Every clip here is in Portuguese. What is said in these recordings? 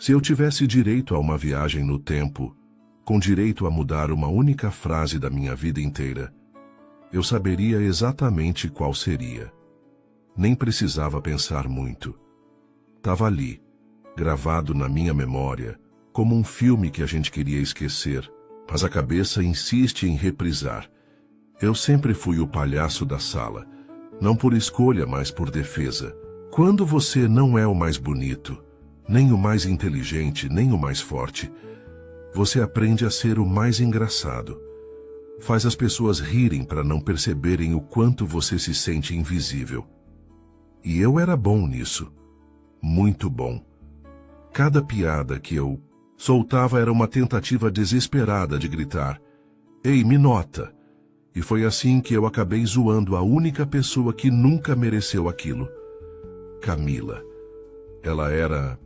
Se eu tivesse direito a uma viagem no tempo, com direito a mudar uma única frase da minha vida inteira, eu saberia exatamente qual seria. Nem precisava pensar muito. Tava ali, gravado na minha memória, como um filme que a gente queria esquecer, mas a cabeça insiste em reprisar. Eu sempre fui o palhaço da sala, não por escolha, mas por defesa. Quando você não é o mais bonito, nem o mais inteligente, nem o mais forte, você aprende a ser o mais engraçado. Faz as pessoas rirem para não perceberem o quanto você se sente invisível. E eu era bom nisso. Muito bom. Cada piada que eu soltava era uma tentativa desesperada de gritar: "Ei, me nota!" E foi assim que eu acabei zoando a única pessoa que nunca mereceu aquilo. Camila. Ela era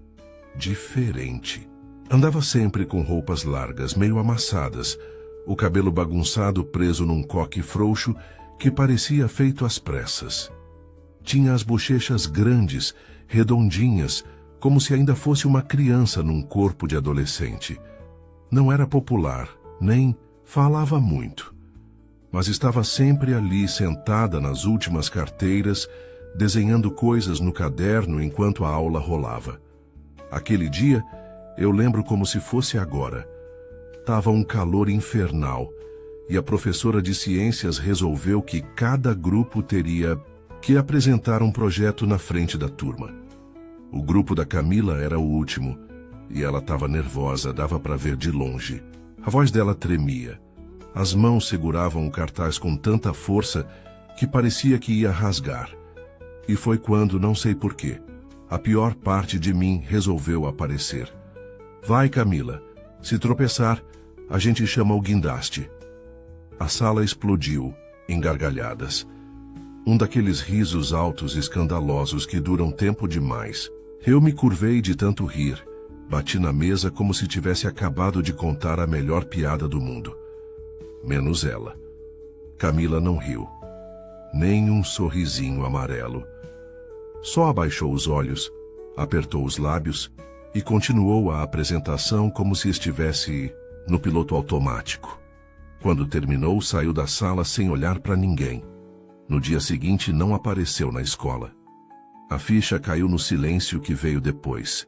diferente. Andava sempre com roupas largas, meio amassadas, o cabelo bagunçado preso num coque frouxo que parecia feito às pressas. Tinha as bochechas grandes, redondinhas, como se ainda fosse uma criança num corpo de adolescente. Não era popular, nem falava muito, mas estava sempre ali sentada nas últimas carteiras, desenhando coisas no caderno enquanto a aula rolava. Aquele dia, eu lembro como se fosse agora. Tava um calor infernal, e a professora de ciências resolveu que cada grupo teria que apresentar um projeto na frente da turma. O grupo da Camila era o último, e ela estava nervosa, dava para ver de longe. A voz dela tremia. As mãos seguravam o cartaz com tanta força que parecia que ia rasgar. E foi quando, não sei porquê, a pior parte de mim resolveu aparecer. "Vai, Camila. Se tropeçar, a gente chama o guindaste." A sala explodiu, em gargalhadas. Um daqueles risos altos e escandalosos que duram tempo demais. Eu me curvei de tanto rir. Bati na mesa como se tivesse acabado de contar a melhor piada do mundo. Menos ela. Camila não riu. Nem um sorrisinho amarelo. Só abaixou os olhos, apertou os lábios e continuou a apresentação como se estivesse no piloto automático. Quando terminou, saiu da sala sem olhar para ninguém. No dia seguinte, não apareceu na escola. A ficha caiu no silêncio que veio depois.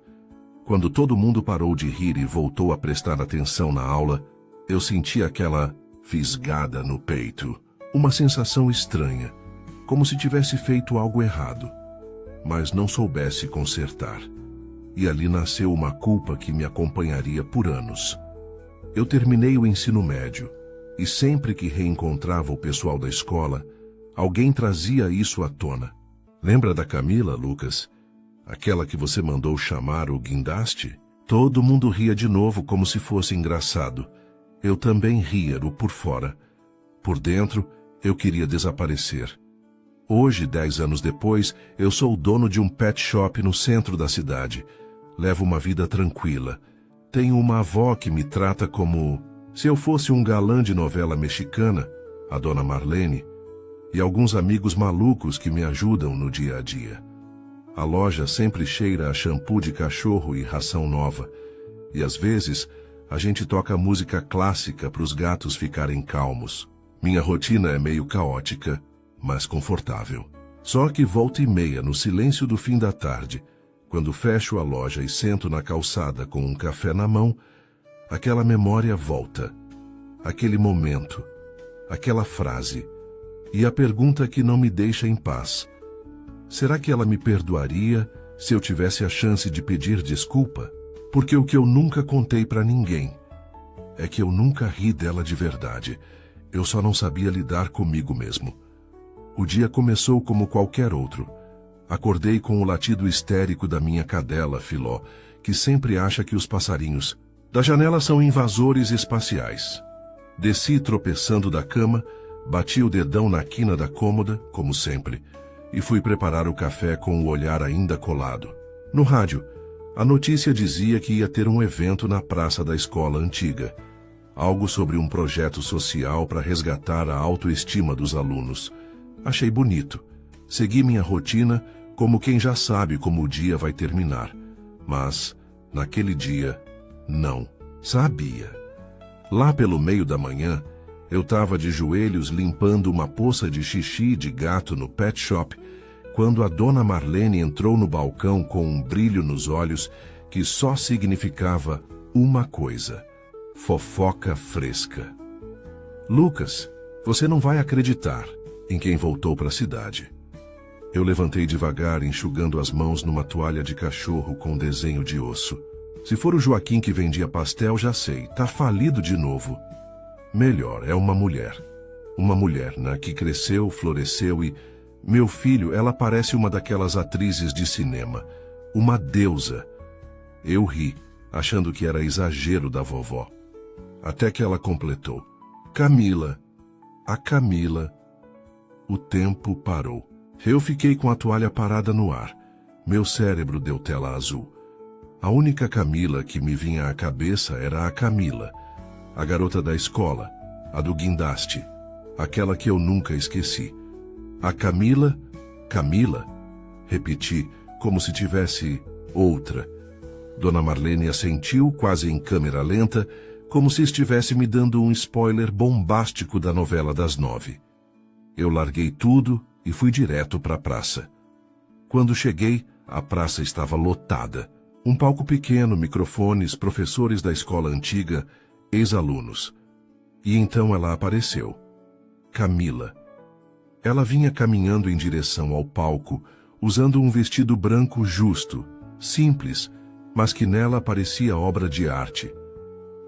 Quando todo mundo parou de rir e voltou a prestar atenção na aula, eu senti aquela fisgada no peito. Uma sensação estranha, como se tivesse feito algo errado, mas não soubesse consertar. E ali nasceu uma culpa que me acompanharia por anos. Eu terminei o ensino médio, e sempre que reencontrava o pessoal da escola, alguém trazia isso à tona. "Lembra da Camila, Lucas? Aquela que você mandou chamar o guindaste?" Todo mundo ria de novo como se fosse engraçado. Eu também ria por fora. Por dentro, eu queria desaparecer. Hoje, 10 anos depois, eu sou o dono de um pet shop no centro da cidade. Levo uma vida tranquila. Tenho uma avó que me trata como se eu fosse um galã de novela mexicana, a dona Marlene, e alguns amigos malucos que me ajudam no dia a dia. A loja sempre cheira a shampoo de cachorro e ração nova, e às vezes a gente toca música clássica para os gatos ficarem calmos. Minha rotina é meio caótica, mas confortável. Só que volta e meia, no silêncio do fim da tarde, quando fecho a loja e sento na calçada com um café na mão, aquela memória volta. Aquele momento, aquela frase, e a pergunta que não me deixa em paz. Será que ela me perdoaria se eu tivesse a chance de pedir desculpa? Porque o que eu nunca contei para ninguém é que eu nunca ri dela de verdade. Eu só não sabia lidar comigo mesmo. O dia começou como qualquer outro. Acordei com o latido histérico da minha cadela, Filó, que sempre acha que os passarinhos da janela são invasores espaciais. Desci tropeçando da cama, bati o dedão na quina da cômoda, como sempre, e fui preparar o café com o olhar ainda colado. No rádio, a notícia dizia que ia ter um evento na praça da escola antiga. Algo sobre um projeto social para resgatar a autoestima dos alunos. Achei bonito. Segui minha rotina como quem já sabe como o dia vai terminar. Mas Naquele dia, não sabia. Lá pelo meio da manhã, eu estava de joelhos limpando uma poça de xixi de gato no pet shop, quando a dona Marlene entrou no balcão com um brilho nos olhos que só significava uma coisa: fofoca fresca. Lucas, você não vai acreditar em quem voltou para a cidade. Eu levantei devagar, enxugando as mãos numa toalha de cachorro com desenho de osso. Se for o Joaquim que vendia pastel, já sei, tá falido de novo. Melhor, é uma mulher. Uma mulher, né, que cresceu, floresceu e... Meu filho, ela parece uma daquelas atrizes de cinema. Uma deusa. Eu ri, achando que era exagero da vovó. Até que ela completou. Camila. A Camila. O tempo parou. Eu fiquei com a toalha parada no ar. Meu cérebro deu tela azul. A única Camila que me vinha à cabeça era a Camila, a garota da escola, a do guindaste, aquela que eu nunca esqueci. A Camila, repeti, como se tivesse outra. Dona Marlene assentiu, quase em câmera lenta, como se estivesse me dando um spoiler bombástico da novela das 9. Eu larguei tudo e fui direto para a praça. Quando cheguei, a praça estava lotada. Um palco pequeno, microfones, professores da escola antiga, ex-alunos. E então ela apareceu. Camila. Ela vinha caminhando em direção ao palco, usando um vestido branco justo, simples, mas que nela parecia obra de arte.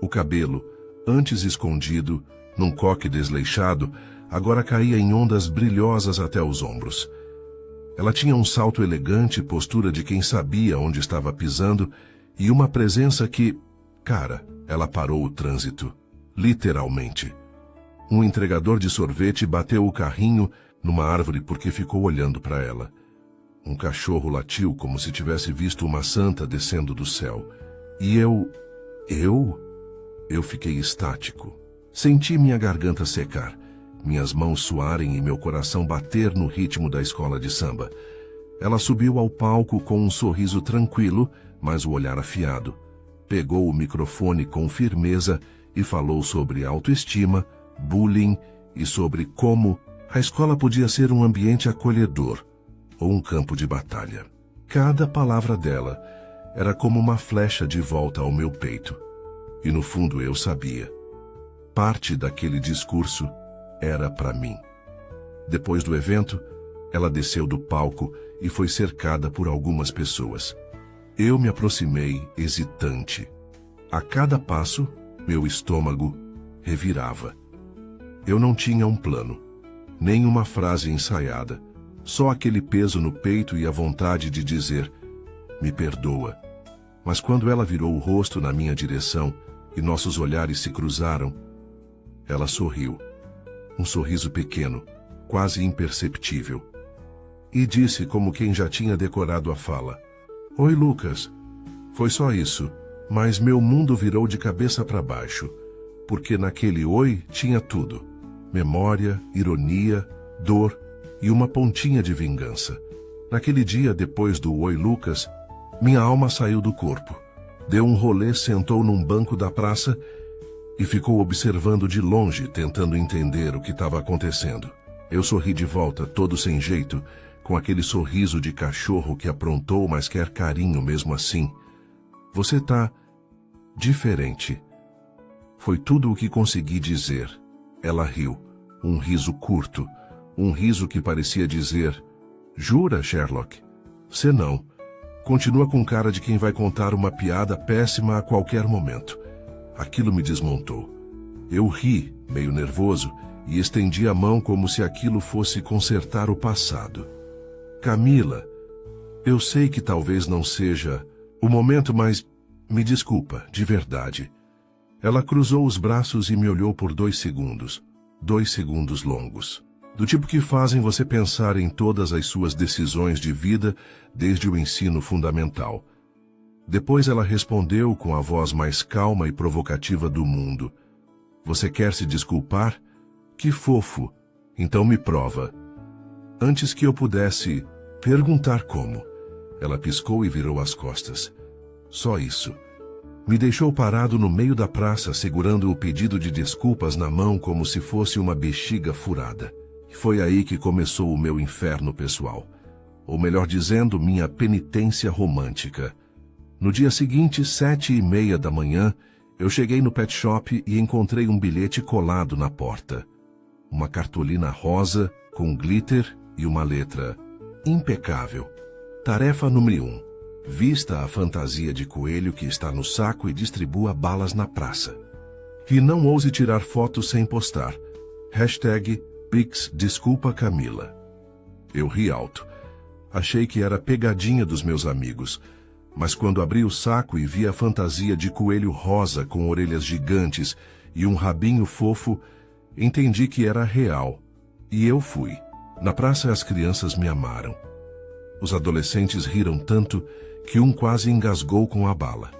O cabelo, antes escondido, num coque desleixado, agora caía em ondas brilhosas até os ombros. Ela tinha um salto elegante, postura de quem sabia onde estava pisando, e uma presença que... Cara, ela parou o trânsito. Literalmente. Um entregador de sorvete bateu o carrinho numa árvore porque ficou olhando para ela. Um cachorro latiu como se tivesse visto uma santa descendo do céu. E eu fiquei estático. Senti minha garganta secar, minhas mãos suarem e meu coração bater no ritmo da escola de samba. Ela subiu ao palco com um sorriso tranquilo, mas o olhar afiado. Pegou o microfone com firmeza e falou sobre autoestima, bullying e sobre como a escola podia ser um ambiente acolhedor ou um campo de batalha. Cada palavra dela era como uma flecha de volta ao meu peito. E no fundo eu sabia. Parte daquele discurso era para mim. Depois do evento, ela desceu do palco e foi cercada por algumas pessoas. Eu me aproximei, hesitante. A cada passo, meu estômago revirava. Eu não tinha um plano, nem uma frase ensaiada, só aquele peso no peito e a vontade de dizer, me perdoa. Mas quando ela virou o rosto na minha direção e nossos olhares se cruzaram, ela sorriu. Um sorriso pequeno, quase imperceptível. E disse como quem já tinha decorado a fala. Oi, Lucas. Foi só isso, mas meu mundo virou de cabeça para baixo, porque naquele oi tinha tudo. Memória, ironia, dor e uma pontinha de vingança. Naquele dia, depois do Oi, Lucas, minha alma saiu do corpo. Deu um rolê, sentou num banco da praça e ficou observando de longe, tentando entender o que estava acontecendo. Eu sorri de volta, todo sem jeito, com aquele sorriso de cachorro que aprontou, mas quer carinho mesmo assim. Você tá diferente. Foi tudo o que consegui dizer. Ela riu, um riso curto, um riso que parecia dizer, jura, Sherlock? Você não. Continua com cara de quem vai contar uma piada péssima a qualquer momento. Aquilo me desmontou. Eu ri, meio nervoso, e estendi a mão como se aquilo fosse consertar o passado. Camila, eu sei que talvez não seja o momento, mas me desculpa, de verdade. Ela cruzou os braços e me olhou por 2 segundos. 2 segundos longos. Do tipo que fazem você pensar em todas as suas decisões de vida desde o ensino fundamental. Depois ela respondeu com a voz mais calma e provocativa do mundo. Você quer se desculpar? Que fofo. Então me prova. Antes que eu pudesse perguntar como, ela piscou e virou as costas. Só isso. Me deixou parado no meio da praça, segurando o pedido de desculpas na mão como se fosse uma bexiga furada. E foi aí que começou o meu inferno pessoal. Ou melhor dizendo, minha penitência romântica. No dia seguinte, 7h30 da manhã, eu cheguei no pet shop e encontrei um bilhete colado na porta. Uma cartolina rosa, com glitter e uma letra impecável. Tarefa número 1. Vista a fantasia de coelho que está no saco e distribua balas na praça. E não ouse tirar fotos sem postar. #Pix Desculpa Camila. Eu ri alto. Achei que era pegadinha dos meus amigos. Mas quando abri o saco e vi a fantasia de coelho rosa com orelhas gigantes e um rabinho fofo, entendi que era real. E eu fui. Na praça as crianças me amaram. Os adolescentes riram tanto que um quase engasgou com a bala.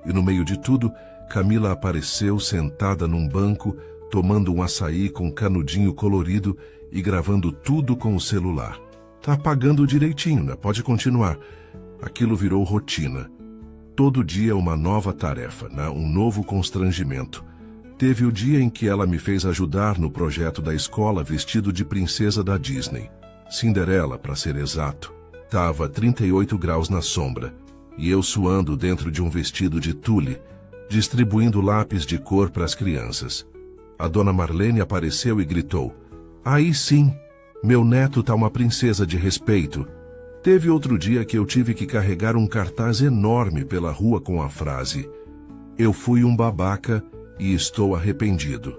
E no meio de tudo, Camila apareceu sentada num banco, tomando um açaí com canudinho colorido e gravando tudo com o celular. Tá apagando direitinho, né? Pode continuar. Aquilo virou rotina. Todo dia uma nova tarefa, né? Um novo constrangimento. Teve o dia em que ela me fez ajudar no projeto da escola vestido de princesa da Disney. Cinderela, para ser exato. Tava 38 graus na sombra, e eu suando dentro de um vestido de tule, distribuindo lápis de cor para as crianças. A dona Marlene apareceu e gritou: "Aí sim, meu neto tá uma princesa de respeito." Teve outro dia que eu tive que carregar um cartaz enorme pela rua com a frase: "Eu fui um babaca e estou arrependido."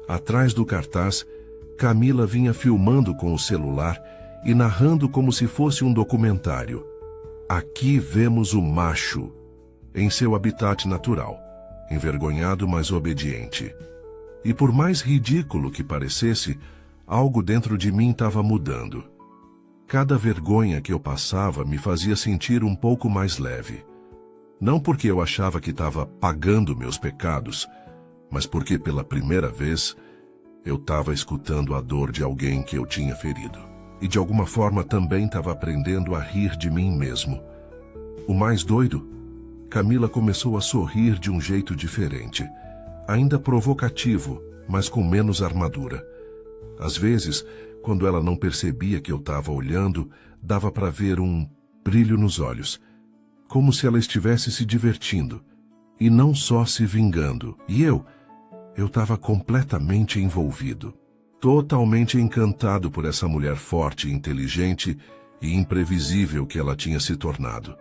Atrás do cartaz, Camila vinha filmando com o celular e narrando como se fosse um documentário. Aqui vemos o macho, em seu habitat natural, envergonhado mas obediente. E por mais ridículo que parecesse, algo dentro de mim estava mudando. Cada vergonha que eu passava me fazia sentir um pouco mais leve. Não porque eu achava que estava pagando meus pecados, mas porque pela primeira vez eu estava escutando a dor de alguém que eu tinha ferido. E de alguma forma também estava aprendendo a rir de mim mesmo. O mais doido, Camila começou a sorrir de um jeito diferente, ainda provocativo, mas com menos armadura. Às vezes, quando ela não percebia que eu estava olhando, dava para ver um brilho nos olhos, como se ela estivesse se divertindo, e não só se vingando. E eu estava completamente envolvido, totalmente encantado por essa mulher forte, inteligente e imprevisível que ela tinha se tornado.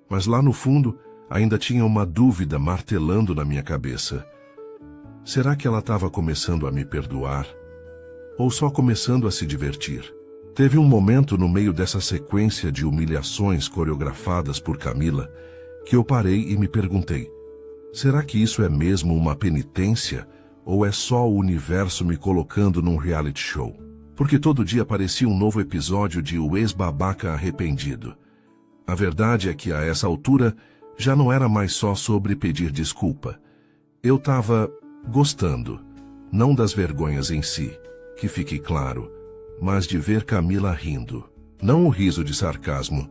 Mas lá no fundo, ainda tinha uma dúvida martelando na minha cabeça. Será que ela estava começando a me perdoar? Ou só começando a se divertir? Teve um momento no meio dessa sequência de humilhações coreografadas por Camila que eu parei e me perguntei: será que isso é mesmo uma penitência ou é só o universo me colocando num reality show? Porque todo dia parecia um novo episódio de O Ex-Babaca Arrependido. A verdade é que a essa altura já não era mais só sobre pedir desculpa. Eu estava gostando, não das vergonhas em si, que fique claro, mas de ver Camila rindo. Não o riso de sarcasmo,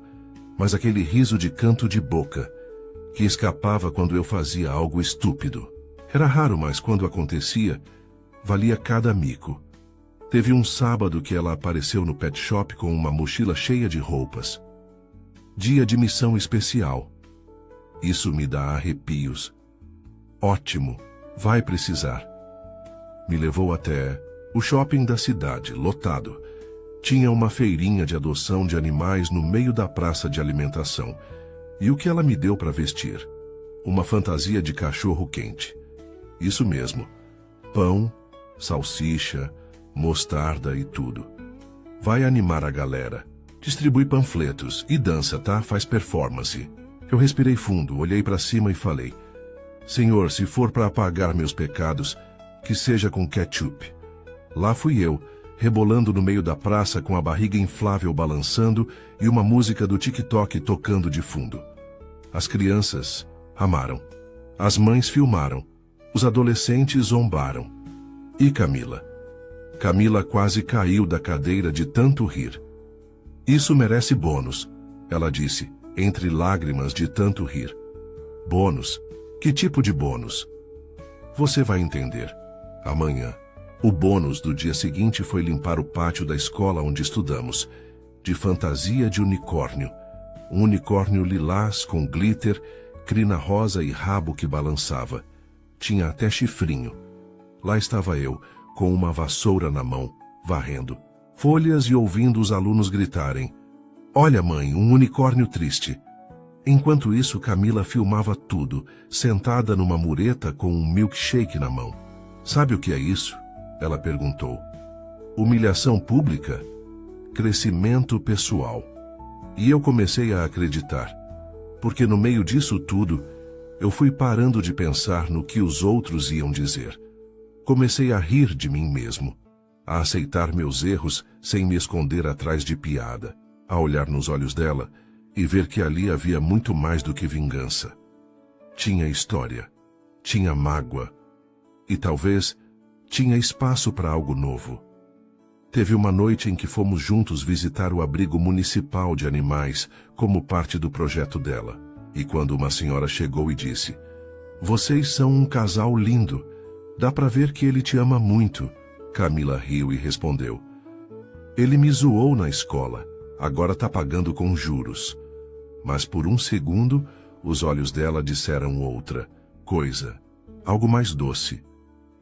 mas aquele riso de canto de boca, que escapava quando eu fazia algo estúpido. Era raro, mas quando acontecia, valia cada mico. Teve um sábado que ela apareceu no pet shop com uma mochila cheia de roupas. Dia de missão especial. Isso me dá arrepios. Ótimo, vai precisar. Me levou até o shopping da cidade, lotado. Tinha uma feirinha de adoção de animais no meio da praça de alimentação. E o que ela me deu para vestir? Uma fantasia de cachorro quente. Isso mesmo. Pão, salsicha, mostarda e tudo. Vai animar a galera. Distribui panfletos e dança, tá? Faz performance. Eu respirei fundo, olhei para cima e falei: Senhor, se for para apagar meus pecados, que seja com ketchup. Lá fui eu, rebolando no meio da praça com a barriga inflável balançando e uma música do TikTok tocando de fundo. As crianças amaram. As mães filmaram. Os adolescentes zombaram. E Camila? Camila quase caiu da cadeira de tanto rir. Isso merece bônus, ela disse, entre lágrimas de tanto rir. Bônus? Que tipo de bônus? Você vai entender. Amanhã. O bônus do dia seguinte foi limpar o pátio da escola onde estudamos, de fantasia de unicórnio. Um unicórnio lilás com glitter, crina rosa e rabo que balançava. Tinha até chifrinho. Lá estava eu, com uma vassoura na mão, varrendo folhas e ouvindo os alunos gritarem: "Olha, mãe, um unicórnio triste." Enquanto isso, Camila filmava tudo, sentada numa mureta com um milkshake na mão. "Sabe o que é isso?" ela perguntou. "Humilhação pública? Crescimento pessoal." E eu comecei a acreditar, porque no meio disso tudo, eu fui parando de pensar no que os outros iam dizer. Comecei a rir de mim mesmo, a aceitar meus erros sem me esconder atrás de piada, a olhar nos olhos dela e ver que ali havia muito mais do que vingança. Tinha história, tinha mágoa e talvez tinha espaço para algo novo. Teve uma noite em que fomos juntos visitar o abrigo municipal de animais como parte do projeto dela. E quando uma senhora chegou e disse: "Vocês são um casal lindo. Dá para ver que ele te ama muito." Camila riu e respondeu: "Ele me zoou na escola. Agora tá pagando com juros." Mas por um segundo, os olhos dela disseram outra coisa, algo mais doce.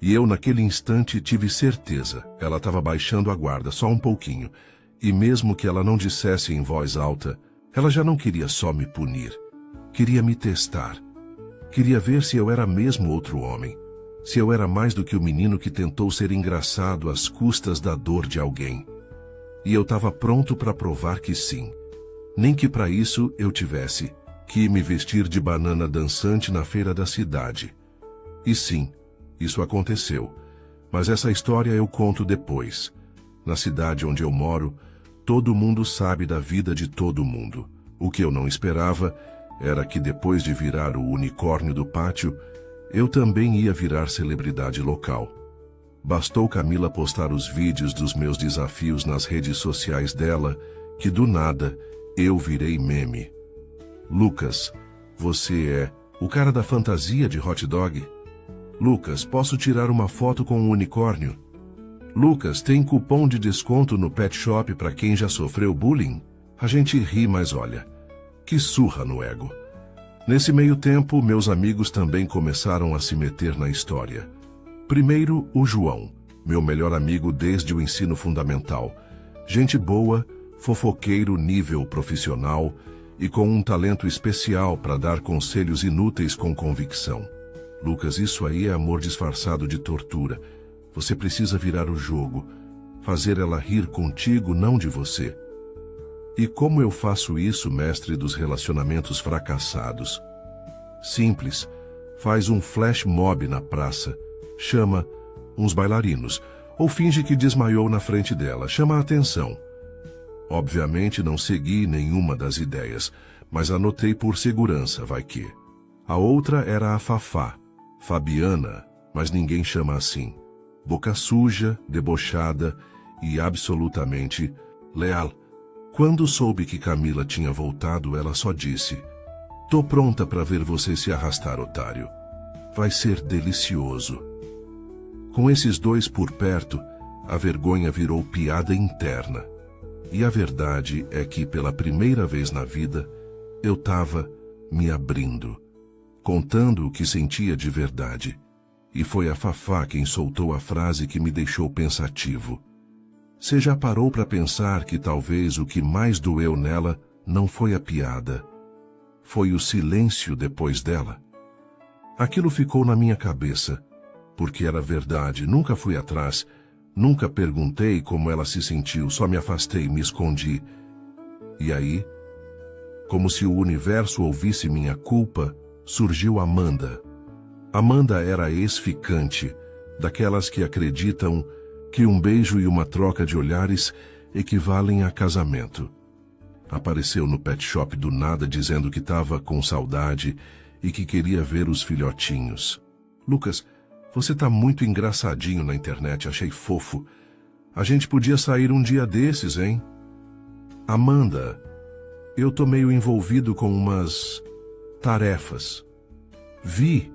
E eu naquele instante tive certeza, ela estava baixando a guarda só um pouquinho. E mesmo que ela não dissesse em voz alta, ela já não queria só me punir. Queria me testar. Queria ver se eu era mesmo outro homem. Se eu era mais do que o menino que tentou ser engraçado às custas da dor de alguém. E eu estava pronto para provar que sim. Nem que para isso eu tivesse que me vestir de banana dançante na feira da cidade. E sim, isso aconteceu. Mas essa história eu conto depois. Na cidade onde eu moro, todo mundo sabe da vida de todo mundo. O que eu não esperava era que depois de virar o unicórnio do pátio, eu também ia virar celebridade local. Bastou Camila postar os vídeos dos meus desafios nas redes sociais dela, que do nada eu virei meme. "Lucas, você é o cara da fantasia de hot dog? Lucas, posso tirar uma foto com um unicórnio? Lucas, tem cupom de desconto no pet shop para quem já sofreu bullying?" A gente ri, mas olha, que surra no ego. Nesse meio tempo, meus amigos também começaram a se meter na história. Primeiro, o João, meu melhor amigo desde o ensino fundamental. Gente boa, fofoqueiro nível profissional e com um talento especial para dar conselhos inúteis com convicção. "Lucas, isso aí é amor disfarçado de tortura. Você precisa virar o jogo, fazer ela rir contigo, não de você." E como eu faço isso, mestre dos relacionamentos fracassados? Simples. Faz um flash mob na praça. Chama uns bailarinos. Ou finge que desmaiou na frente dela. Chama a atenção. Obviamente não segui nenhuma das ideias, mas anotei por segurança, vai que. A outra era a Fafá, Fabiana, mas ninguém chama assim. Boca suja, debochada e absolutamente leal. Quando soube que Camila tinha voltado, ela só disse: "Tô pronta para ver você se arrastar, otário. Vai ser delicioso." Com esses dois por perto, a vergonha virou piada interna. E a verdade é que, pela primeira vez na vida, eu tava me abrindo, contando o que sentia de verdade. E foi a Fafá quem soltou a frase que me deixou pensativo. Você já parou para pensar que talvez o que mais doeu nela não foi a piada, foi o silêncio depois dela? Aquilo ficou na minha cabeça, porque era verdade, nunca fui atrás, nunca perguntei como ela se sentiu, só me afastei, me escondi. E aí, como se o universo ouvisse minha culpa, surgiu Amanda. Amanda era ex-ficante, daquelas que acreditam que um beijo e uma troca de olhares equivalem a casamento. Apareceu no pet shop do nada dizendo que estava com saudade e que queria ver os filhotinhos. "Lucas, você tá muito engraçadinho na internet, achei fofo. A gente podia sair um dia desses, hein?" "Amanda, eu tô meio envolvido com umas tarefas." Vi.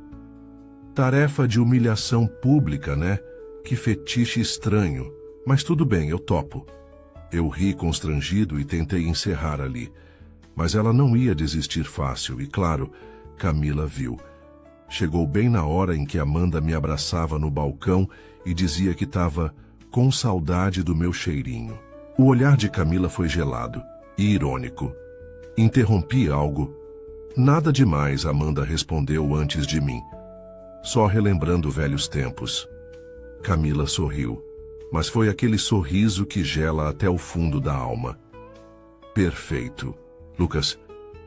Tarefa de humilhação pública, né? Que fetiche estranho. Mas tudo bem, eu topo. Eu ri constrangido e tentei encerrar ali. Mas ela não ia desistir fácil e, claro, Camila viu. Chegou bem na hora em que Amanda me abraçava no balcão e dizia que estava com saudade do meu cheirinho. O olhar de Camila foi gelado e irônico. Interrompi algo. Nada demais, Amanda respondeu antes de mim. Só relembrando velhos tempos. Camila sorriu, mas foi aquele sorriso que gela até o fundo da alma. Perfeito. Lucas,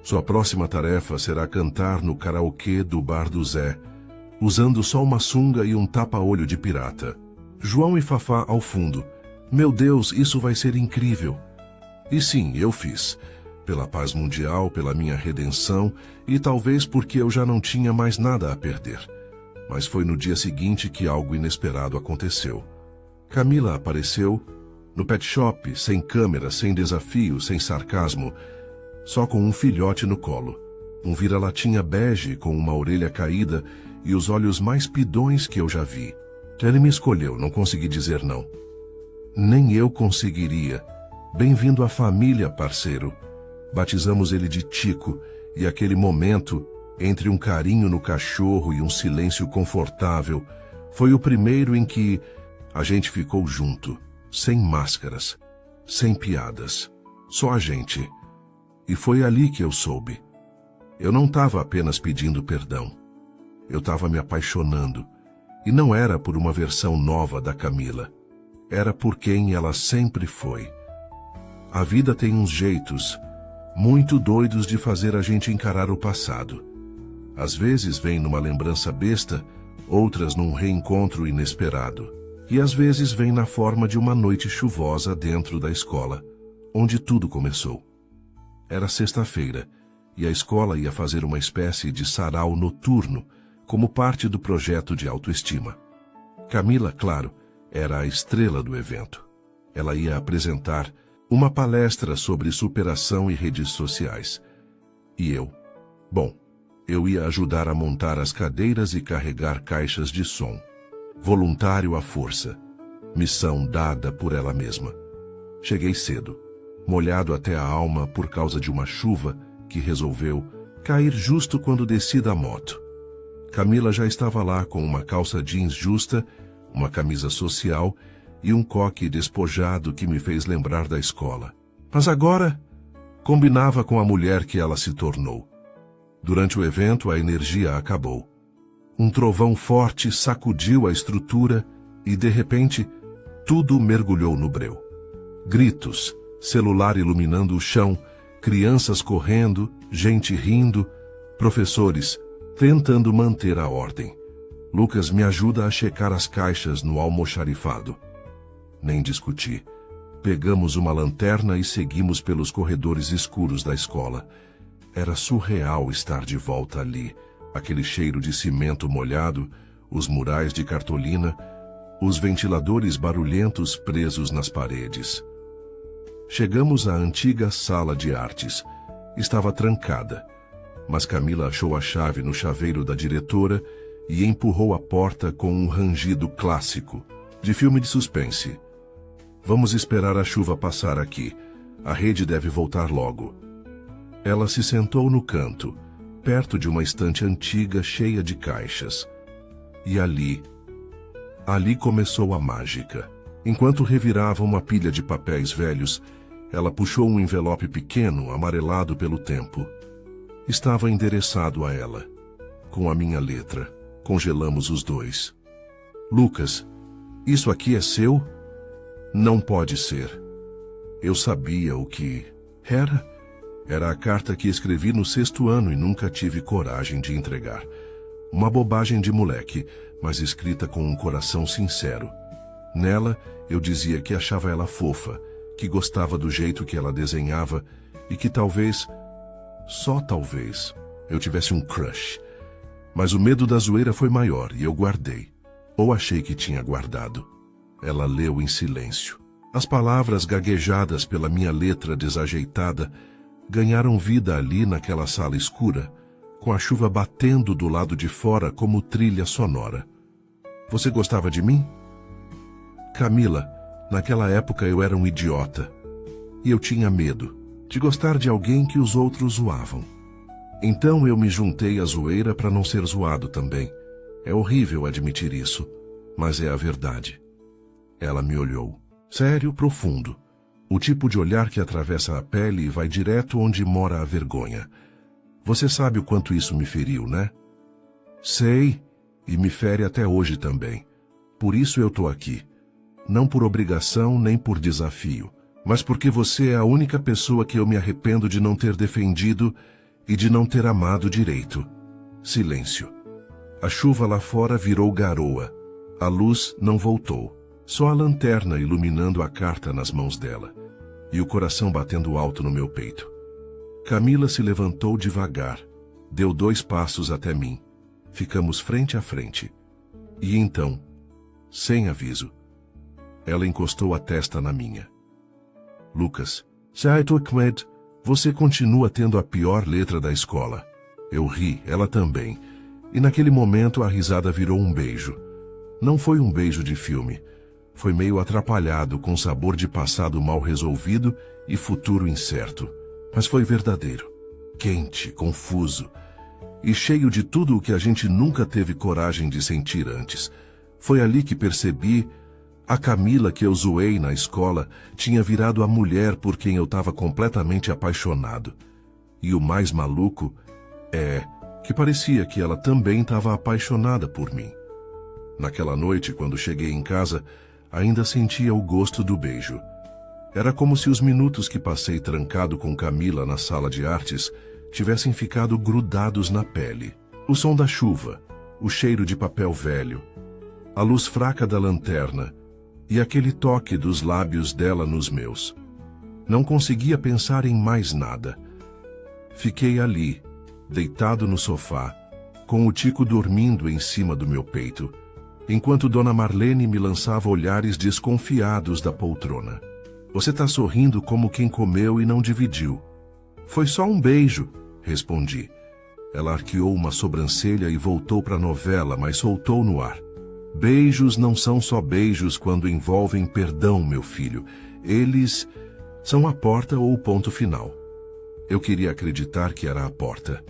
sua próxima tarefa será cantar no karaokê do Bar do Zé, usando só uma sunga e um tapa-olho de pirata. João e Fafá ao fundo. Meu Deus, isso vai ser incrível. E sim, eu fiz. Pela paz mundial, pela minha redenção e talvez porque eu já não tinha mais nada a perder. Mas foi no dia seguinte que algo inesperado aconteceu. Camila apareceu no pet shop, sem câmera, sem desafio, sem sarcasmo, só com um filhote no colo. Um vira-latinha bege com uma orelha caída e os olhos mais pidões que eu já vi. Ele me escolheu, não consegui dizer não. Nem eu conseguiria. Bem-vindo à família, parceiro. Batizamos ele de Tico, e aquele momento, entre um carinho no cachorro e um silêncio confortável, foi o primeiro em que a gente ficou junto, sem máscaras, sem piadas, só a gente. E foi ali que eu soube. Eu não estava apenas pedindo perdão. Eu estava me apaixonando, e não era por uma versão nova da Camila. Era por quem ela sempre foi. A vida tem uns jeitos muito doidos de fazer a gente encarar o passado. Às vezes vem numa lembrança besta, outras num reencontro inesperado. E às vezes vem na forma de uma noite chuvosa dentro da escola, onde tudo começou. Era sexta-feira, e a escola ia fazer uma espécie de sarau noturno, como parte do projeto de autoestima. Camila, claro, era a estrela do evento. Ela ia apresentar uma palestra sobre superação e redes sociais. E eu? Bom, eu ia ajudar a montar as cadeiras e carregar caixas de som. Voluntário à força. Missão dada por ela mesma. Cheguei cedo, molhado até a alma por causa de uma chuva que resolveu cair justo quando desci da moto. Camila já estava lá com uma calça jeans justa, uma camisa social e um coque despojado que me fez lembrar da escola. Mas agora, combinava com a mulher que ela se tornou. Durante o evento, a energia acabou. Um trovão forte sacudiu a estrutura e, de repente, tudo mergulhou no breu. Gritos, celular iluminando o chão, crianças correndo, gente rindo, professores tentando manter a ordem. Lucas me ajuda a checar as caixas no almoxarifado. Nem discuti. Pegamos uma lanterna e seguimos pelos corredores escuros da escola. Era surreal estar de volta ali. Aquele cheiro de cimento molhado, os murais de cartolina, os ventiladores barulhentos presos nas paredes. Chegamos à antiga sala de artes. Estava trancada, mas Camila achou a chave no chaveiro da diretora e empurrou a porta com um rangido clássico, de filme de suspense. Vamos esperar a chuva passar aqui. A rede deve voltar logo. Ela se sentou no canto, perto de uma estante antiga cheia de caixas. E ali começou a mágica. Enquanto revirava uma pilha de papéis velhos, ela puxou um envelope pequeno, amarelado pelo tempo. Estava endereçado a ela, com a minha letra. Congelamos os dois. Lucas, isso aqui é seu? Não pode ser. Eu sabia o que era. Era a carta que escrevi no 6º ano e nunca tive coragem de entregar. Uma bobagem de moleque, mas escrita com um coração sincero. Nela, eu dizia que achava ela fofa, que gostava do jeito que ela desenhava e que talvez, só talvez, eu tivesse um crush. Mas o medo da zoeira foi maior e eu guardei. Ou achei que tinha guardado. Ela leu em silêncio. As palavras gaguejadas pela minha letra desajeitada ganharam vida ali naquela sala escura, com a chuva batendo do lado de fora como trilha sonora. Você gostava de mim? Camila, naquela época eu era um idiota. E eu tinha medo de gostar de alguém que os outros zoavam. Então eu me juntei à zoeira para não ser zoado também. É horrível admitir isso, mas é a verdade. Ela me olhou. Sério, profundo. O tipo de olhar que atravessa a pele e vai direto onde mora a vergonha. Você sabe o quanto isso me feriu, né? Sei, e me fere até hoje também. Por isso eu tô aqui. Não por obrigação nem por desafio, mas porque você é a única pessoa que eu me arrependo de não ter defendido e de não ter amado direito. Silêncio. A chuva lá fora virou garoa. A luz não voltou. Só a lanterna iluminando a carta nas mãos dela. E o coração batendo alto no meu peito. Camila se levantou devagar. Deu 2 passos até mim. Ficamos frente a frente. E então, sem aviso, ela encostou a testa na minha. Lucas, Ahmed, você continua tendo a pior letra da escola. Eu ri, ela também. E naquele momento a risada virou um beijo. Não foi um beijo de filme. Foi meio atrapalhado, com sabor de passado mal resolvido e futuro incerto. Mas foi verdadeiro. Quente, confuso. E cheio de tudo o que a gente nunca teve coragem de sentir antes. Foi ali que percebi... A Camila que eu zoei na escola tinha virado a mulher por quem eu estava completamente apaixonado. E o mais maluco é que parecia que ela também estava apaixonada por mim. Naquela noite, quando cheguei em casa, ainda sentia o gosto do beijo. Era como se os minutos que passei trancado com Camila na sala de artes tivessem ficado grudados na pele. O som da chuva, o cheiro de papel velho, a luz fraca da lanterna, e aquele toque dos lábios dela nos meus. Não conseguia pensar em mais nada. Fiquei ali, deitado no sofá, com o Tico dormindo em cima do meu peito, enquanto Dona Marlene me lançava olhares desconfiados da poltrona. Você tá sorrindo como quem comeu e não dividiu. Foi só um beijo, respondi. Ela arqueou uma sobrancelha e voltou para a novela, mas soltou no ar. Beijos não são só beijos quando envolvem perdão, meu filho. Eles são a porta ou o ponto final. Eu queria acreditar que era a porta.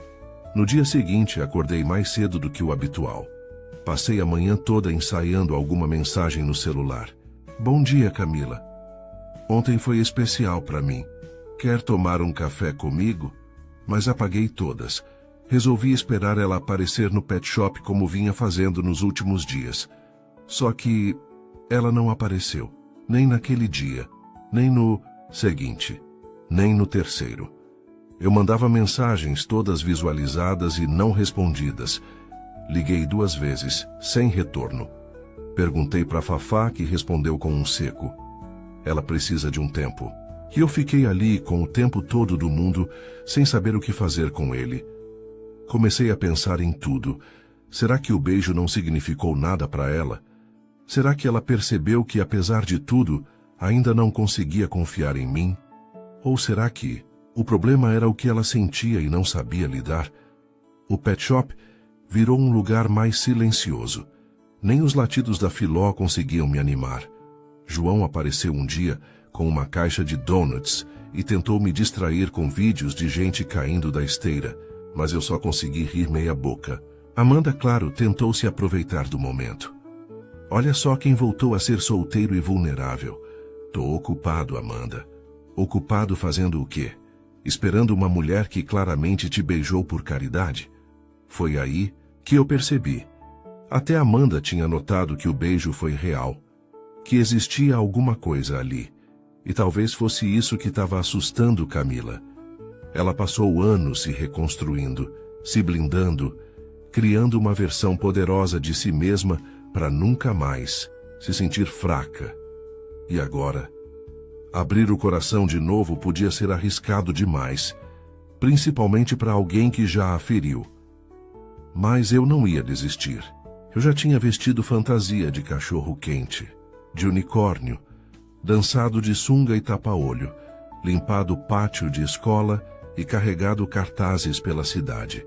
No dia seguinte, acordei mais cedo do que o habitual. Passei a manhã toda ensaiando alguma mensagem no celular. Bom dia, Camila. Ontem foi especial para mim. Quer tomar um café comigo? Mas apaguei todas. Resolvi esperar ela aparecer no pet shop como vinha fazendo nos últimos dias. Só que ela não apareceu, nem naquele dia, nem no seguinte, nem no terceiro. Eu mandava mensagens todas visualizadas e não respondidas. Liguei 2 vezes, sem retorno. Perguntei para Fafá, que respondeu com um seco. Ela precisa de um tempo. E eu fiquei ali com o tempo todo do mundo, sem saber o que fazer com ele. Comecei a pensar em tudo. Será que o beijo não significou nada para ela? Será que ela percebeu que, apesar de tudo, ainda não conseguia confiar em mim? Ou será que o problema era o que ela sentia e não sabia lidar? O pet shop virou um lugar mais silencioso. Nem os latidos da Filó conseguiam me animar. João apareceu um dia com uma caixa de donuts e tentou me distrair com vídeos de gente caindo da esteira, mas eu só consegui rir meia boca. Amanda, claro, tentou se aproveitar do momento. Olha só quem voltou a ser solteiro e vulnerável. Tô ocupado, Amanda. Ocupado fazendo o quê? Esperando uma mulher que claramente te beijou por caridade? Foi aí que eu percebi. Até Amanda tinha notado que o beijo foi real, que existia alguma coisa ali. E talvez fosse isso que estava assustando Camila. Ela passou anos se reconstruindo, se blindando, criando uma versão poderosa de si mesma para nunca mais se sentir fraca. E agora, abrir o coração de novo podia ser arriscado demais, principalmente para alguém que já a feriu. Mas eu não ia desistir. Eu já tinha vestido fantasia de cachorro quente, de unicórnio, dançado de sunga e tapa-olho, limpado o pátio de escola e carregado cartazes pela cidade.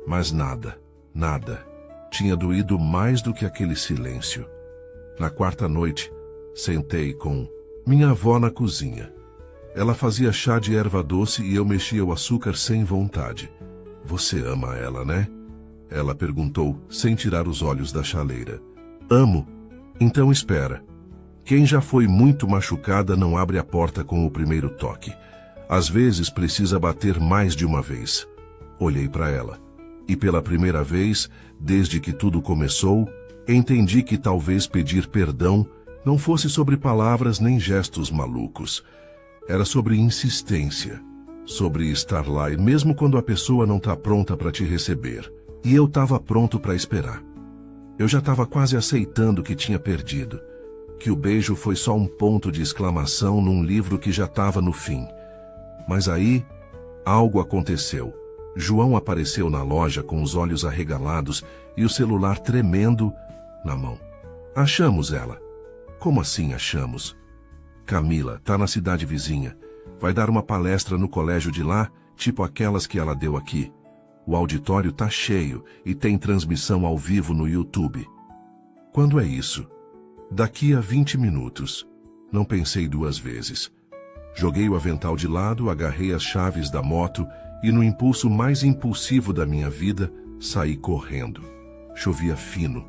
Mas nada, nada, tinha doído mais do que aquele silêncio. Na quarta noite, sentei com minha avó na cozinha. Ela fazia chá de erva doce e eu mexia o açúcar sem vontade. Você ama ela, né? Ela perguntou, sem tirar os olhos da chaleira. Amo. Então espera. Quem já foi muito machucada não abre a porta com o primeiro toque. Às vezes precisa bater mais de uma vez. Olhei para ela. E pela primeira vez, desde que tudo começou, entendi que talvez pedir perdão não fosse sobre palavras nem gestos malucos. Era sobre insistência. Sobre estar lá e mesmo quando a pessoa não está pronta para te receber. E eu estava pronto para esperar. Eu já estava quase aceitando que tinha perdido. Que o beijo foi só um ponto de exclamação num livro que já estava no fim. Mas aí, algo aconteceu. João apareceu na loja com os olhos arregalados e o celular tremendo na mão. Achamos ela. Como assim achamos? Camila tá na cidade vizinha. Vai dar uma palestra no colégio de lá, tipo aquelas que ela deu aqui. O auditório tá cheio e tem transmissão ao vivo no YouTube. Quando é isso? Daqui a 20 minutos. Não pensei duas vezes. Joguei o avental de lado, agarrei as chaves da moto e, no impulso mais impulsivo da minha vida, saí correndo. Chovia fino.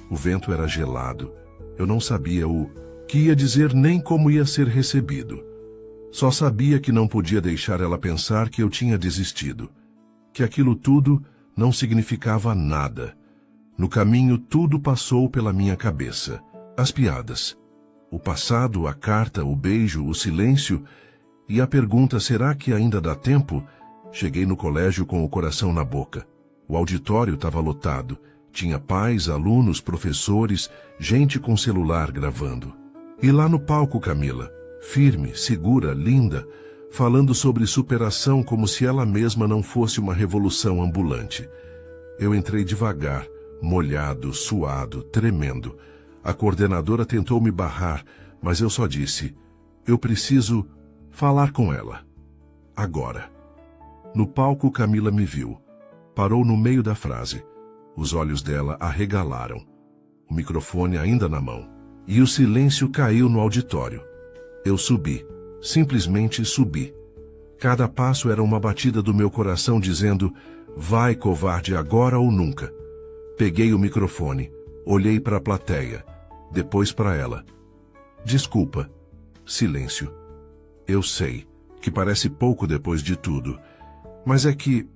O vento era gelado. Eu não sabia o que ia dizer nem como ia ser recebido. Só sabia que não podia deixar ela pensar que eu tinha desistido. Que aquilo tudo não significava nada. No caminho, tudo passou pela minha cabeça. As piadas. O passado, a carta, o beijo, o silêncio e a pergunta, será que ainda dá tempo? Cheguei no colégio com o coração na boca. O auditório estava lotado. Tinha pais, alunos, professores, gente com celular gravando. E lá no palco, Camila, firme, segura, linda, falando sobre superação como se ela mesma não fosse uma revolução ambulante. Eu entrei devagar, molhado, suado, tremendo. A coordenadora tentou me barrar, mas eu só disse, eu preciso falar com ela. Agora. No palco, Camila me viu. Parou no meio da frase. Os olhos dela arregalaram. O microfone ainda na mão. E o silêncio caiu no auditório. Eu subi. Simplesmente subi. Cada passo era uma batida do meu coração dizendo, vai, covarde, agora ou nunca. Peguei o microfone. Olhei para a plateia. Depois para ela. Desculpa. Silêncio. Eu sei que parece pouco depois de tudo, mas é que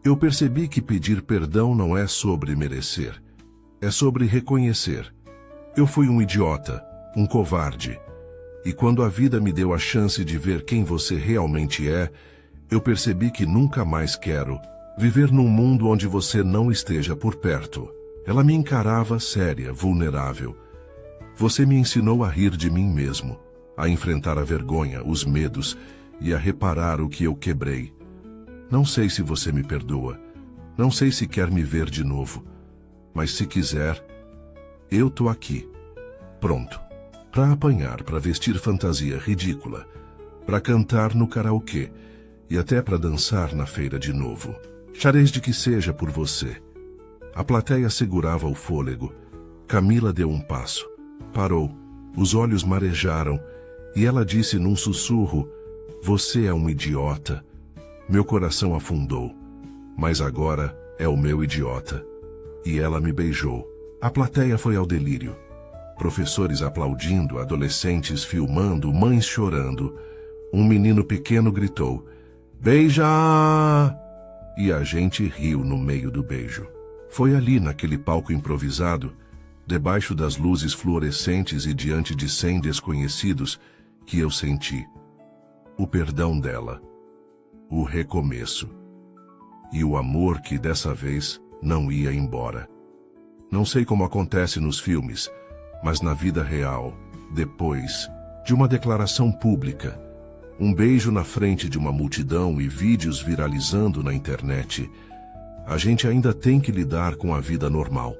eu percebi que pedir perdão não é sobre merecer. É sobre reconhecer. Eu fui um idiota, um covarde. E quando a vida me deu a chance de ver quem você realmente é, eu percebi que nunca mais quero viver num mundo onde você não esteja por perto. Ela me encarava séria, vulnerável. Você me ensinou a rir de mim mesmo, a enfrentar a vergonha, os medos e a reparar o que eu quebrei. Não sei se você me perdoa, não sei se quer me ver de novo, mas se quiser, eu tô aqui, pronto, para apanhar, para vestir fantasia ridícula, para cantar no karaokê e até para dançar na feira de novo. Desde que seja por você. A plateia segurava o fôlego. Camila deu um passo. Parou. Os olhos marejaram. E ela disse num sussurro, você é um idiota. Meu coração afundou. Mas agora é o meu idiota. E ela me beijou. A plateia foi ao delírio. Professores aplaudindo, adolescentes filmando, mães chorando. Um menino pequeno gritou, beija! E a gente riu no meio do beijo. Foi ali, naquele palco improvisado, debaixo das luzes fluorescentes e diante de 100 desconhecidos, que eu senti o perdão dela, o recomeço e o amor que dessa vez não ia embora. Não sei como acontece nos filmes, mas na vida real, depois de uma declaração pública, um beijo na frente de uma multidão e vídeos viralizando na internet, a gente ainda tem que lidar com a vida normal.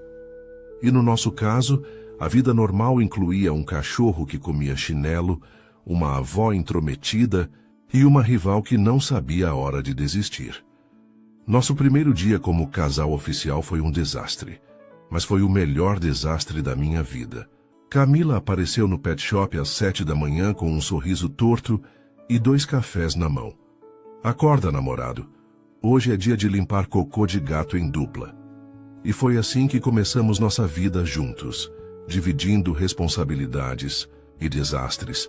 E no nosso caso, a vida normal incluía um cachorro que comia chinelo, uma avó intrometida e uma rival que não sabia a hora de desistir. Nosso primeiro dia como casal oficial foi um desastre, mas foi o melhor desastre da minha vida. Camila apareceu no pet shop às 7 da manhã com um sorriso torto e 2 cafés na mão. Acorda, namorado. Hoje é dia de limpar cocô de gato em dupla. E foi assim que começamos nossa vida juntos, dividindo responsabilidades e desastres.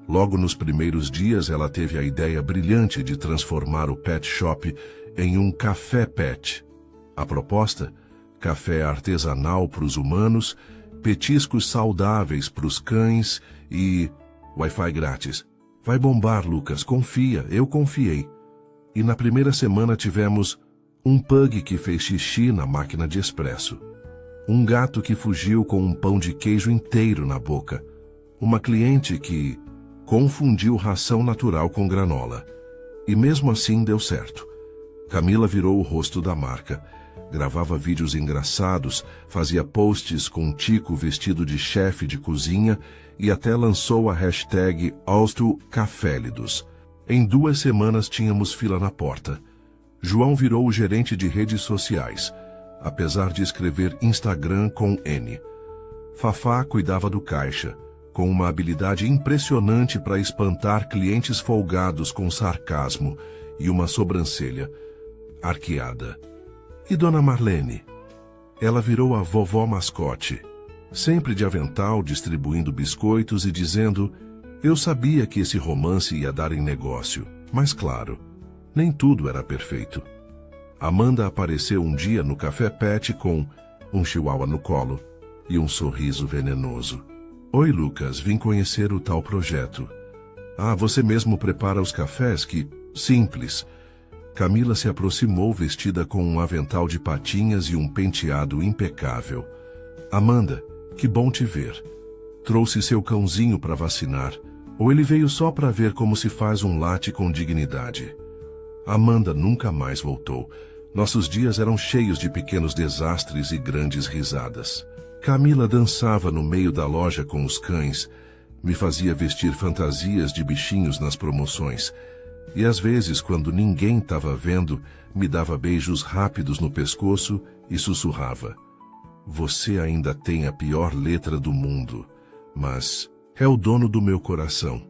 Logo nos primeiros dias, ela teve a ideia brilhante de transformar o pet shop em um café pet. A proposta? Café artesanal para os humanos, petiscos saudáveis para os cães e Wi-Fi grátis. Vai bombar, Lucas, confia, eu confiei. E na primeira semana tivemos um pug que fez xixi na máquina de expresso, um gato que fugiu com um pão de queijo inteiro na boca, uma cliente que confundiu ração natural com granola. E mesmo assim deu certo. Camila virou o rosto da marca. Gravava vídeos engraçados, fazia posts com Tico vestido de chefe de cozinha e até lançou a hashtag #AustoCafélidos. Em 2 semanas tínhamos fila na porta. João virou o gerente de redes sociais, apesar de escrever Instagram com N. Fafá cuidava do caixa, com uma habilidade impressionante para espantar clientes folgados com sarcasmo e uma sobrancelha arqueada. E Dona Marlene? Ela virou a vovó mascote, sempre de avental, distribuindo biscoitos e dizendo: eu sabia que esse romance ia dar em negócio, mas claro, nem tudo era perfeito. Amanda apareceu um dia no Café Pet com um chihuahua no colo e um sorriso venenoso. Oi, Lucas, vim conhecer o tal projeto. Ah, você mesmo prepara os cafés? Que simples. Camila se aproximou vestida com um avental de patinhas e um penteado impecável. Amanda, que bom te ver. Trouxe seu cãozinho para vacinar, ou ele veio só para ver como se faz um latte com dignidade? Amanda nunca mais voltou. Nossos dias eram cheios de pequenos desastres e grandes risadas. Camila dançava no meio da loja com os cães, me fazia vestir fantasias de bichinhos nas promoções, e às vezes, quando ninguém estava vendo, me dava beijos rápidos no pescoço e sussurrava: você ainda tem a pior letra do mundo, mas é o dono do meu coração.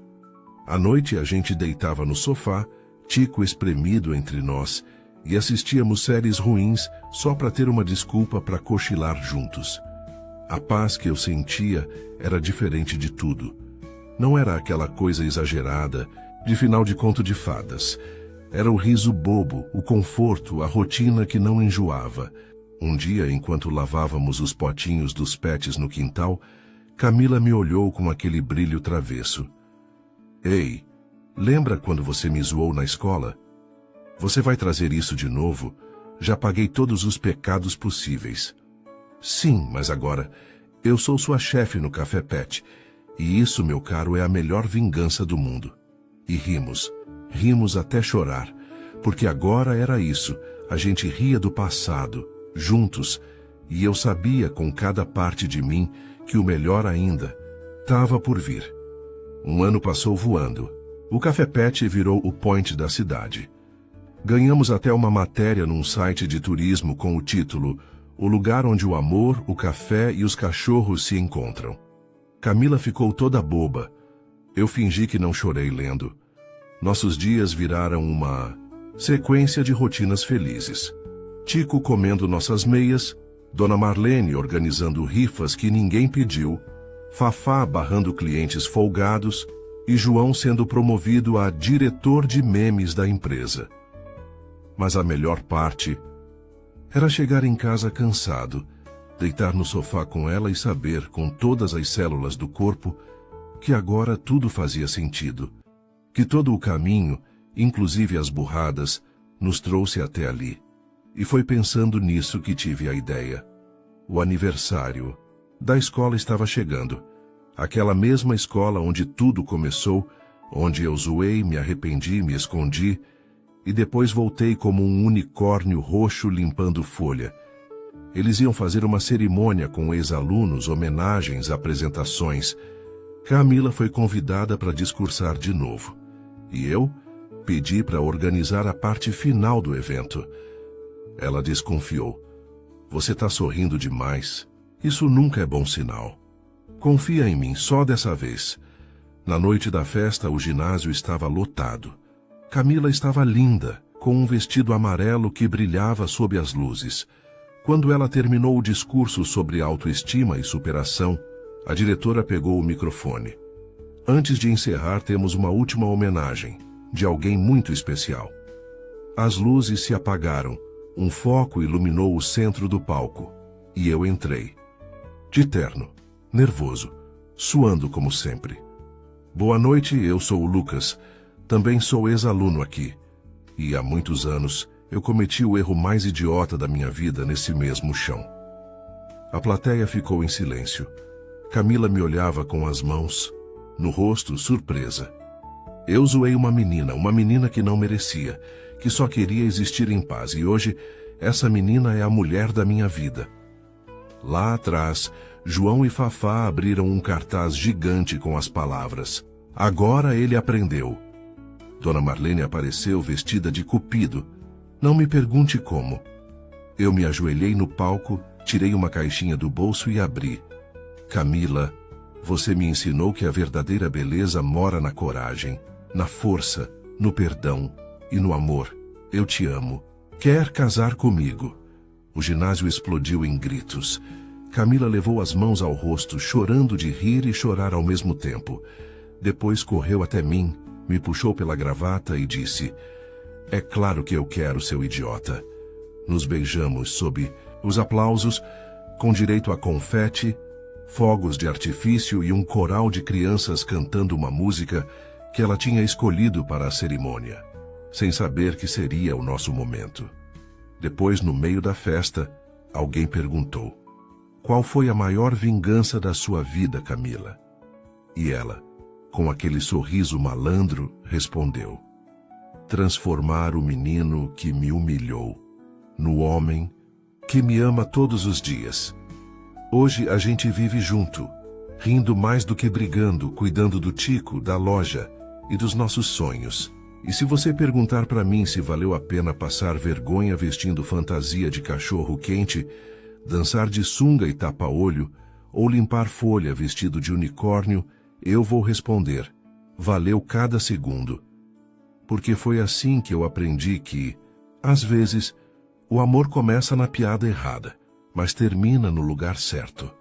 À noite a gente deitava no sofá, Tico espremido entre nós, e assistíamos séries ruins só para ter uma desculpa para cochilar juntos. A paz que eu sentia era diferente de tudo. Não era aquela coisa exagerada, de final de conto de fadas. Era o riso bobo, o conforto, a rotina que não enjoava. Um dia, enquanto lavávamos os potinhos dos pets no quintal, Camila me olhou com aquele brilho travesso. Ei, lembra quando você me zoou na escola? Você vai trazer isso de novo? Já paguei todos os pecados possíveis. Sim, mas agora, eu sou sua chefe no Café Pet, e isso, meu caro, é a melhor vingança do mundo. E rimos até chorar, porque agora era isso, a gente ria do passado, juntos, e eu sabia com cada parte de mim que o melhor ainda estava por vir. Um ano passou voando. O Café Pet virou o point da cidade. Ganhamos até uma matéria num site de turismo com o título O lugar onde o amor, o café e os cachorros se encontram. Camila ficou toda boba. Eu fingi que não chorei lendo. Nossos dias viraram uma sequência de rotinas felizes. Tico comendo nossas meias, Dona Marlene organizando rifas que ninguém pediu, Fafá barrando clientes folgados e João sendo promovido a diretor de memes da empresa. Mas a melhor parte era chegar em casa cansado, deitar no sofá com ela e saber, com todas as células do corpo, que agora tudo fazia sentido, que todo o caminho, inclusive as burradas, nos trouxe até ali. E foi pensando nisso que tive a ideia. O aniversário da escola estava chegando. Aquela mesma escola onde tudo começou, onde eu zoei, me arrependi, me escondi, e depois voltei como um unicórnio roxo limpando folha. Eles iam fazer uma cerimônia com ex-alunos, homenagens, apresentações. Camila foi convidada para discursar de novo. E eu pedi para organizar a parte final do evento. Ela desconfiou. Você tá sorrindo demais. Isso nunca é bom sinal. Confia em mim só dessa vez. Na noite da festa, o ginásio estava lotado. Camila estava linda, com um vestido amarelo que brilhava sob as luzes. Quando ela terminou o discurso sobre autoestima e superação, a diretora pegou o microfone. Antes de encerrar, temos uma última homenagem, de alguém muito especial. As luzes se apagaram, um foco iluminou o centro do palco, e eu entrei. De terno, nervoso, suando como sempre. Boa noite, eu sou o Lucas, também sou ex-aluno aqui. E há muitos anos, eu cometi o erro mais idiota da minha vida nesse mesmo chão. A plateia ficou em silêncio. Camila me olhava com as mãos, no rosto, surpresa. Eu zoei uma menina que não merecia, que só queria existir em paz, e hoje, essa menina é a mulher da minha vida. Lá atrás, João e Fafá abriram um cartaz gigante com as palavras: "Agora ele aprendeu." Dona Marlene apareceu vestida de Cupido. Não me pergunte como. Eu me ajoelhei no palco, tirei uma caixinha do bolso e abri. Camila, você me ensinou que a verdadeira beleza mora na coragem, na força, no perdão e no amor. Eu te amo. Quer casar comigo? O ginásio explodiu em gritos. Camila levou as mãos ao rosto, chorando de rir e chorar ao mesmo tempo. Depois correu até mim, me puxou pela gravata e disse: "É claro que eu quero, seu idiota." Nos beijamos sob os aplausos, com direito a confete, fogos de artifício e um coral de crianças cantando uma música que ela tinha escolhido para a cerimônia, sem saber que seria o nosso momento. Depois, no meio da festa, alguém perguntou: "Qual foi a maior vingança da sua vida, Camila?" E ela, com aquele sorriso malandro, respondeu: "Transformar o menino que me humilhou no homem que me ama todos os dias." Hoje a gente vive junto, rindo mais do que brigando, cuidando do Tico, da loja e dos nossos sonhos. E se você perguntar para mim se valeu a pena passar vergonha vestindo fantasia de cachorro quente, dançar de sunga e tapa-olho, ou limpar folha vestido de unicórnio, eu vou responder: valeu cada segundo. Porque foi assim que eu aprendi que, às vezes, o amor começa na piada errada, mas termina no lugar certo.